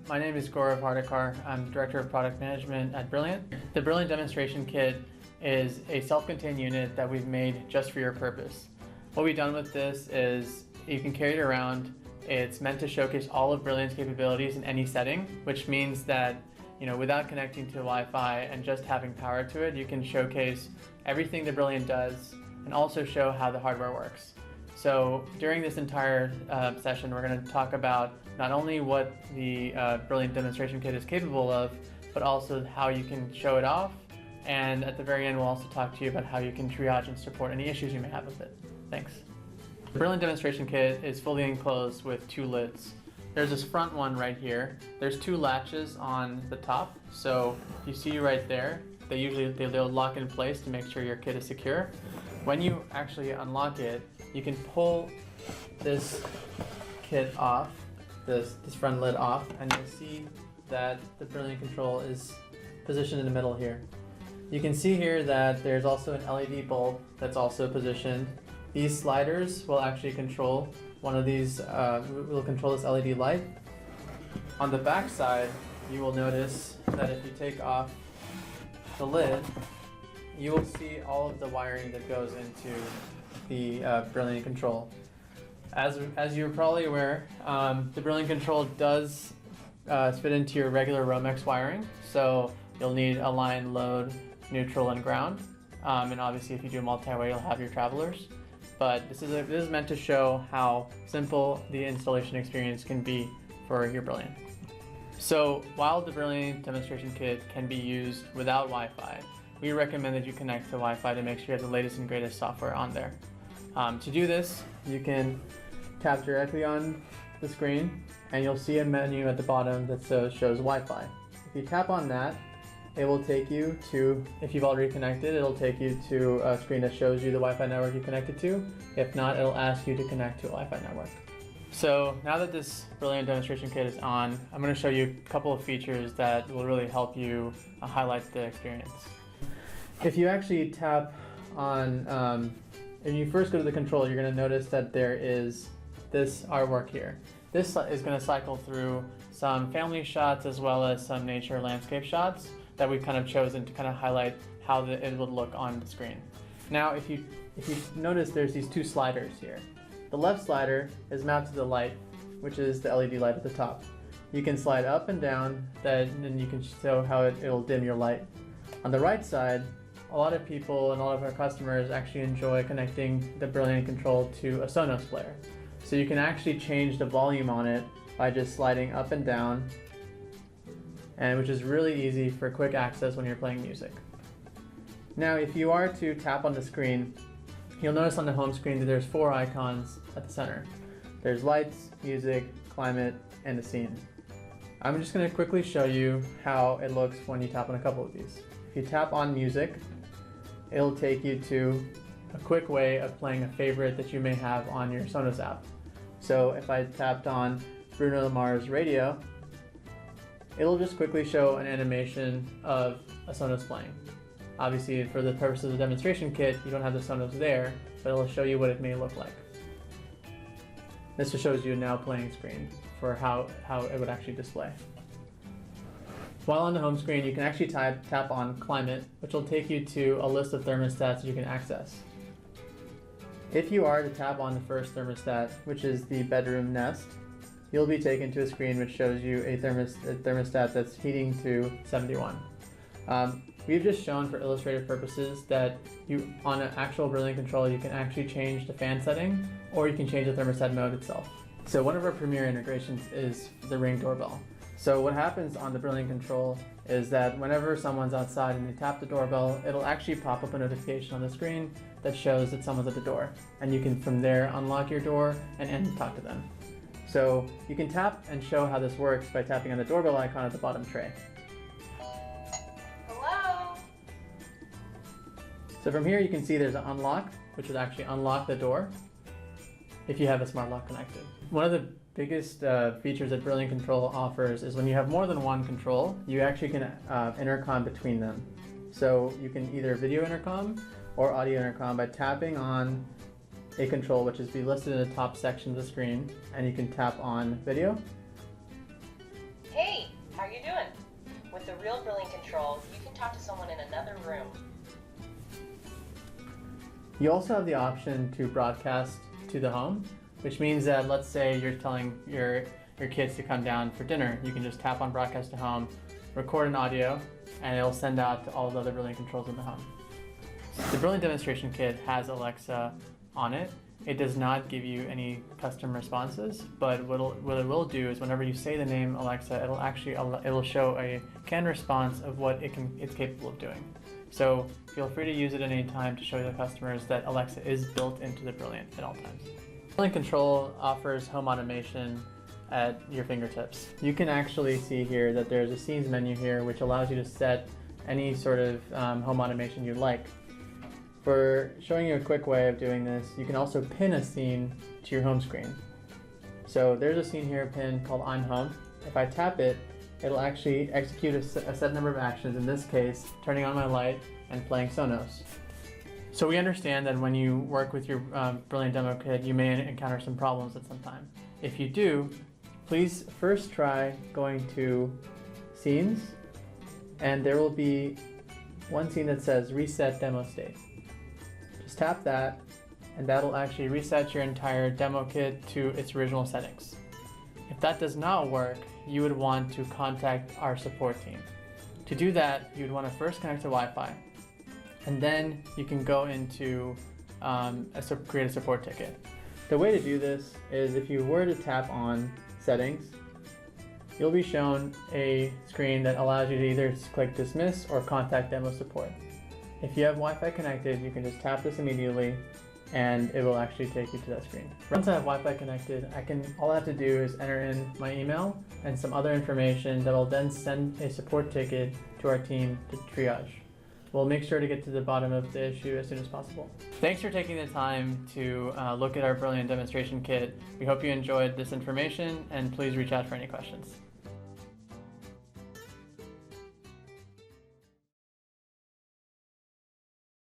My name is Gaurav Hardikar. I'm the Director of Product Management at Brilliant. The Brilliant Demonstration Kit is a self-contained unit that we've made just for your purpose. What we've done with this is you can carry it around. It's meant to showcase all of Brilliant's capabilities in any setting, which means that without connecting to Wi-Fi and just having power to it, you can showcase everything that Brilliant does and also show how the hardware works. So during this entire session, we're going to talk about not only what the Brilliant Demonstration Kit is capable of, but also how you can show it off. And at the very end, we'll also talk to you about how you can triage and support any issues you may have with it. Thanks. The Brilliant Demonstration Kit is fully enclosed with two lids. There's this front one right here. There's two latches on the top. So you see right there, they'll lock in place to make sure your kit is secure. When you actually unlock it, you can pull this kit off, this front lid off, and you'll see that the Brilliant control is positioned in the middle here. You can see here that there's also an LED bulb that's also positioned. These sliders will actually control one of these, will control this LED light. On the back side, you will notice that if you take off the lid, you will see all of the wiring that goes into the Brilliant control. As you're probably aware, the Brilliant control does fit into your regular Romex wiring, so you'll need a line, load, neutral, and ground. And obviously if you do multi-way, you'll have your travelers. But this is meant to show how simple the installation experience can be for your Brilliant. So while the Brilliant Demonstration Kit can be used without Wi-Fi, we recommend that you connect to Wi-Fi to make sure you have the latest and greatest software on there. To do this, you can tap directly on the screen and you'll see a menu at the bottom that shows Wi-Fi. If you tap on that, it will take you to, if you've already connected, it'll take you to a screen that shows you the Wi-Fi network you connected to. If not, it'll ask you to connect to a Wi-Fi network. So now that this Brilliant Demonstration Kit is on, I'm going to show you a couple of features that will really help you highlight the experience. If you actually tap on, when you first go to the control, you're going to notice that there is this artwork here. This is going to cycle through some family shots as well as some nature landscape shots that we've kind of chosen to kind of highlight how it would look on the screen. Now, if you notice, there's these two sliders here. The left slider is mapped to the light, which is the LED light at the top. You can slide up and down, and you can show how it'll dim your light. On the right side, a lot of people and a lot of our customers actually enjoy connecting the Brilliant control to a Sonos player. So you can actually change the volume on it by just sliding up and down, and which is really easy for quick access when you're playing music. Now, if you are to tap on the screen, you'll notice on the home screen that there's four icons at the center. There's lights, music, climate, and the scene. I'm just going to quickly show you how it looks when you tap on a couple of these. If you tap on music, it'll take you to a quick way of playing a favorite that you may have on your Sonos app. So if I tapped on Bruno Mars Radio, it'll just quickly show an animation of a Sonos playing. Obviously, for the purpose of the demonstration kit, you don't have the Sonos there, but it'll show you what it may look like. This just shows you a now playing screen for how it would actually display. While on the home screen, you can actually tap on Climate, which will take you to a list of thermostats that you can access. If you are to tap on the first thermostat, which is the bedroom Nest, you'll be taken to a screen which shows you a thermostat that's heating to 71. We've just shown for illustrative purposes that on an actual Brilliant control, you can actually change the fan setting, or you can change the thermostat mode itself. So one of our premier integrations is the Ring doorbell. So what happens on the Brilliant control is that whenever someone's outside and they tap the doorbell, it'll actually pop up a notification on the screen that shows that someone's at the door. And you can from there unlock your door and talk to them. So you can tap and show how this works by tapping on the doorbell icon at the bottom tray. Hello? So from here you can see there's an unlock, which would actually unlock the door if you have a smart lock connected. One of the biggest features that Brilliant Control offers is when you have more than one control, you actually can intercom between them. So you can either video intercom or audio intercom by tapping on a control, which is be listed in the top section of the screen, and you can tap on video. Hey, control, you can talk to someone in another room. You also have the option to broadcast to the home, which means that let's say you're telling your kids to come down for dinner. You can just tap on broadcast to home, record an audio, and it'll send out to all the other Brilliant controls in the home. The Brilliant Demonstration Kit has Alexa on it. It does not give you any custom responses, but what it will do is whenever you say the name Alexa, it'll show a canned response of what it's capable of doing. So feel free to use it at any time to show the customers that Alexa is built into the Brilliant at all times. Brilliant Control offers home automation at your fingertips. You can actually see here that there's a scenes menu here which allows you to set any sort of home automation you'd like. For showing you a quick way of doing this, you can also pin a scene to your home screen. So there's a scene here pinned called I'm Home. If I tap it, it'll actually execute a set number of actions, in this case, turning on my light and playing Sonos. So we understand that when you work with your Brilliant Demo Kit, you may encounter some problems at some time. If you do, please first try going to Scenes, and there will be one scene that says Reset Demo State. Just tap that, and that'll actually reset your entire demo kit to its original settings. If that does not work, you would want to contact our support team. To do that, you would want to first connect to Wi-Fi, and then you can go into create a support ticket. The way to do this is if you were to tap on Settings, you'll be shown a screen that allows you to either click Dismiss or Contact Demo Support. If you have Wi-Fi connected, you can just tap this immediately and it will actually take you to that screen. Once I have Wi-Fi connected, all I have to do is enter in my email and some other information that will then send a support ticket to our team to triage. We'll make sure to get to the bottom of the issue as soon as possible. Thanks for taking the time to look at our Brilliant Demonstration Kit. We hope you enjoyed this information, and please reach out for any questions.